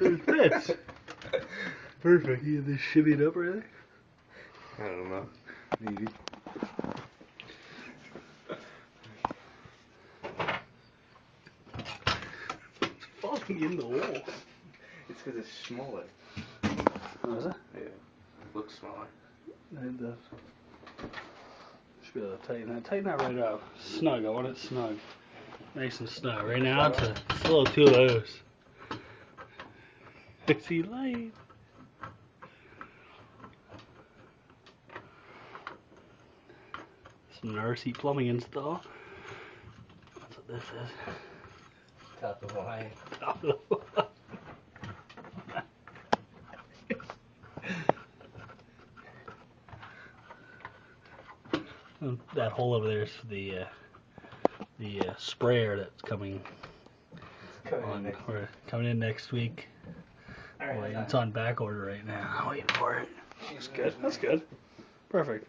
It fits. Perfect. You have this shimmied up or anything? I don't know. Maybe. It's falling in the wall. It's because it's smaller. Oh, is it? Yeah. Looks smaller. It does. Should be able to tighten that. Tighten that right up. Snug. I want it snug. Nice and snug. Right now it's a little too loose. I see light. Some Narcy plumbing install. That's what this is. Top of the line. Top of the wall. That hole over there is the sprayer that's coming on. We're coming in next week. It's on back order right now. Waiting for it. That's good. That's good. Perfect.